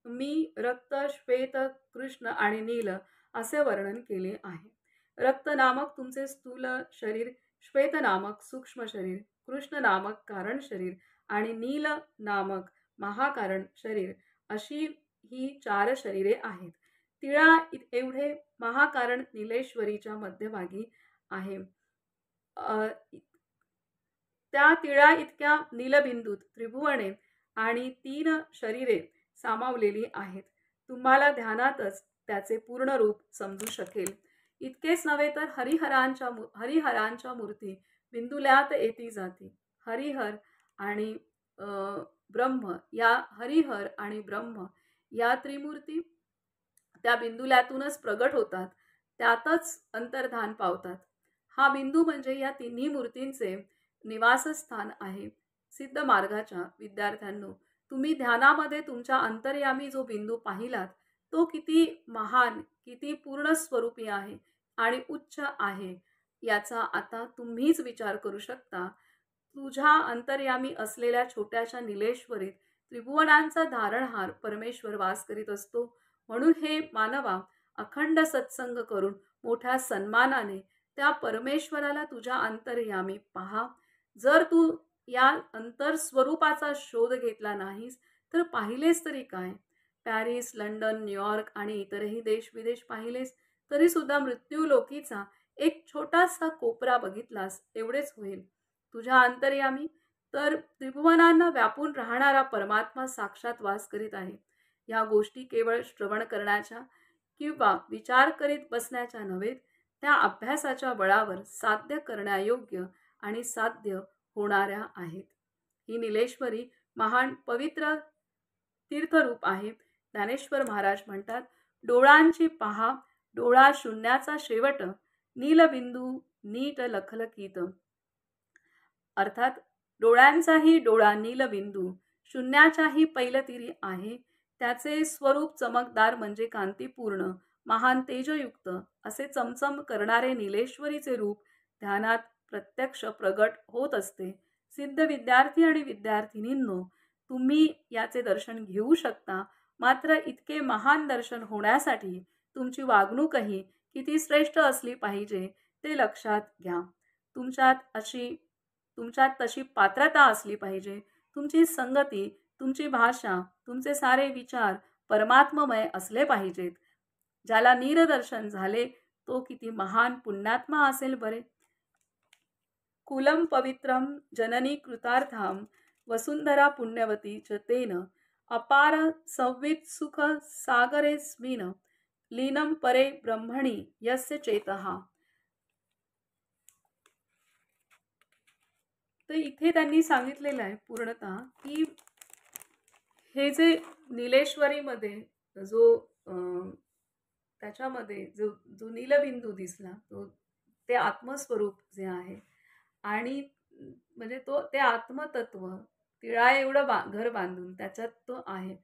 मी रक्त, श्वेत, कृष्ण आणि नील असे वर्णन केले आहे. रक्त नामक तुमचे स्थूल शरीर, श्वेत नामक सूक्ष्म शरीर, कृष्ण नामक कारण शरीर आणि नील नामक महाकारण शरीर अशी ही 4 शरीरे आहेत. तिळा एवढे महाकारण नीलेश्वरीच्या मध्यभागी आहे. त्या तिळा इतक्या नीलबिंदूत त्रिभुवने आणि 3 शरीरे सामावलेली आहेत. तुम्हाला ध्यानातच त्याचे पूर्ण रूप समजू शकेल. इतकेच नव्हे तर हरिहरांच्या मूर्ती बिंदुल्यात येती जाती. हरिहर आणि ब्रह्म या हरिहर आणि ब्रह्म या त्रिमूर्ती त्या बिंदुल्यातूनच प्रगट होतात, त्यातच अंतर्धान पावतात. हा बिंदू म्हणजे या तिन्ही मूर्तींचे निवासस्थान आहे. सिद्ध मार्गाच्या विद्यार्थ्यांनो, तुम्ही ध्यानामध्ये तुमच्या अंतर्यामी जो बिंदू पाहिलात तो किती महान, किती पूर्ण स्वरूपी आहे आणि उच्च आहे याचा आता तुम्हीच विचार करू शकता. तुझ्या अंतर्यामी असलेल्या छोट्याशा निलेश्वरीत त्रिभुवनांचा धारणहार परमेश्वर वास करीत असतो. म्हणून हे मानवा, अखंड सत्संग करून मोठ्या सन्मानाने त्या परमेश्वराला तुझ्या अंतर्यामी पहा. जर तू या अंतरस्वरूपाचा शोध घेतला नाहीस तर पाहिलेस तरी काय? पॅरिस, लंडन, न्यूयॉर्क आणि इतरही देश विदेश पाहिलेस तरी सुद्धा मृत्यूलोकीचा एक छोटासा कोपरा बघितलास एवढेच होईल. तुझ्या अंतर्यामी तर त्रिभुवनांना व्यापून राहणारा परमात्मा साक्षात वास करीत आहे. या गोष्टी केवळ श्रवण करण्याच्या किंवा विचार करीत बसण्याच्या नव्हेत, त्या अभ्यासाच्या बळावर साध्य करण्यायोग्य आणि साध्य होणाऱ्या आहेत. ही नीलेश्वरी महान पवित्र तीर्थरूप आहे. ज्ञानेश्वर महाराज म्हणतात, डोळांची पहा, डोळा शून्याचा शेवट, नीलबिंदू नीट लखलखीत. अर्थात डोळ्यांचाही डोळा नीलबिंदू शून्याच्याही पैलतीरी आहे. त्याचे स्वरूप चमकदार म्हणजे कांतीपूर्ण, महान तेजयुक्त असे चमचम करणारे नीलेश्वरीचे रूप ध्यानात प्रत्यक्ष प्रगट होत असते. सिद्ध विद्यार्थी आणि विद्यार्थिनींनो, तुम्ही याचे दर्शन घेऊ शकता. मात्र इतके महान दर्शन होण्यासाठी तुमची वागणूकही किती श्रेष्ठ असली पाहिजे ते लक्षात घ्या. तुमच्यात तशी पात्रता असली पाहिजे. तुमची संगती, तुमची भाषा, तुमचे सारे विचार परमात्ममय असले पाहिजेत. ज्याला नीरदर्शन झाले तो किती महान पुण्यात्मा असेल बरे. कुलम पवित्रम जननी कृतार्थाम वसुंधरा पुण्यवती च तेन अपार संवित सुख सागरेस्मिन लीनम परे ब्रह्मणी यस्य चेतहा. तर इथे त्यांनी सांगितलेलं आहे पूर्णतः की हे जे नीलेश्वरीमध्ये जो त्याच्यामध्ये जो जो नीलबिंदू दिसला ते आत्मस्वरूप जे आहे आणि म्हणजे ते आत्मतत्व तिळा एवढं घर बांधून त्याच्यात तो आहे.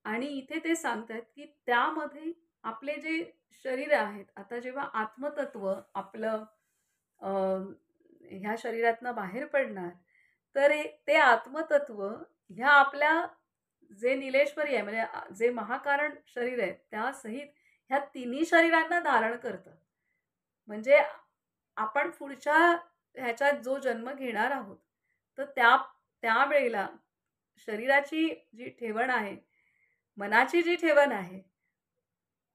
आणि इथे ते सांगतात की त्यामध्ये आपले जे शरीर आहेत, आता जेव्हा आत्मतत्व आपलं ह्या शरीरातनं बाहेर पडणार तर ते आत्मतत्व ह्या आपल्या जे नीलेश्वरी आहे म्हणजे जे महाकारण शरीर आहे त्या सहित ह्या तिन्ही शरीरांना धारण करतं. म्हणजे आपण पुढच्या ह्याच्यात जो जन्म घेणार आहोत तर त्यावेळेला शरीराची जी ठेवण आहे, मनाची जी ठेवण आहे,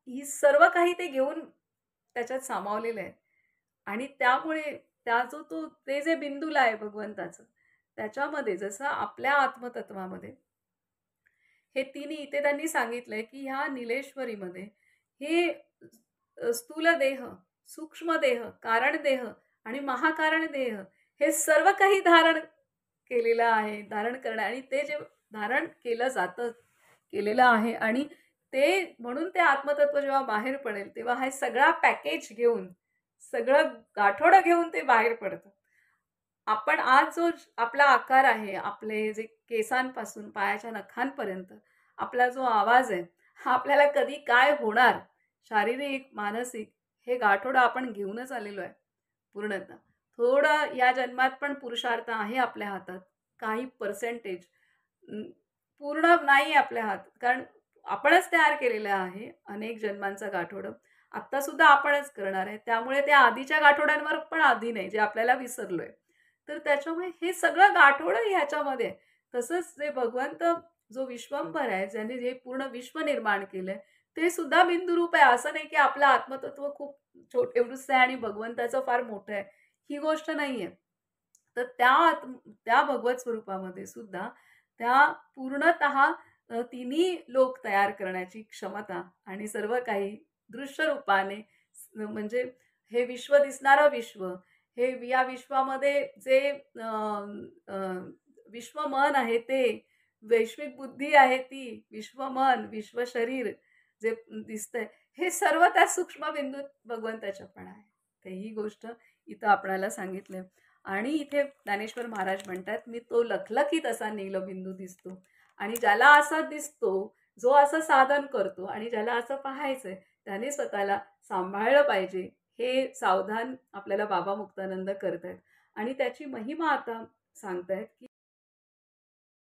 ही सर्व काही ते घेऊन त्याच्यात सामावलेलं आहे. आणि त्यामुळे ते जे बिंदूला आहे भगवंताचं त्याच्यामध्ये जसं आपल्या आत्मतत्वामध्ये हे तिन्ही इथे त्यांनी सांगितलंय की ह्या नीलेश्वरीमध्ये हे स्थूल देह, सूक्ष्म देह, कारण देह आणि महाकारण देह हे सर्व काही धारण केलेलं आहे, धारण करणं आणि ते जे धारण केलं जातं, केलेलं आहे आणि ते म्हणून ते आत्मतत्व जेव्हा बाहेर पडेल, तेव्हा हा सगळा पॅकेज घेऊन, सगळं गाठोडं घेऊन ते बाहेर पडतं. आपण आज जो आपला आकार आहे, आपले जे केसांपासून पायाच्या नखांपर्यंत आपला जो आवाज आहे, हा आपल्याला कधी काय होणार, शारीरिक, मानसिक हे गाठोडं आपण घेऊनच आलेलो आहे पूर्णतः. थोडं या जन्मात पण पुरुषार्थ आहे आपल्या हातात. काही पर्सेंटेज पूर्ण नाही आपल्या हातात. कारण आपणच तयार केलेलं आहे अनेक जन्मांचं गाठोडं. आत्ता सुद्धा आपणच करणार आहे. त्यामुळे त्या आधीच्या गाठोड्यांवर पण आधी नाही, जे आपल्याला विसरलोय. तर त्याच्यामुळे हे सगळं गाठोडं ह्याच्यामध्ये आहे. तसंच जे भगवंत जो विश्वंभर आहे, ज्याने हे पूर्ण विश्व निर्माण केलंय, ते सुद्धा बिंदुरूप आहे. असं नाही की आपलं आत्मतत्व खूप एवढंच आहे आणि भगवंताचं फार मोठं आहे. ही गोष्ट नाहीये. तर त्या भगवत स्वरूपामध्ये सुद्धा त्या पूर्णतः तिन्ही लोक तयार करण्याची क्षमता आणि सर्व काही दृश्य रूपाने म्हणजे हे विश्व दिसणारं विश्व, हे या विश्वामध्ये जे विश्व मन आहे ते, वैश्विक बुद्धी आहे ती, विश्व मन, विश्व शरीर जे दिसतंय, हे सर्व त्या सूक्ष्म बिंदूत भगवंताच्या पण आहे. तर ही गोष्ट इथं आपणाला सांगितलंय. आणि इथे ज्ञानेश्वर महाराज म्हणतात, "मी तो लखलखीत असा नीलबिंदू दिसतो." आणि ज्याला असा दिसतो, जो असं साधन करतो आणि ज्याला असं पाहायचंय, त्याने स्वतःला सांभाळलं पाहिजे. हे सावधान आपल्याला बाबा मुक्तानंद करतायत. आणि त्याची महिमा आता सांगतायत, की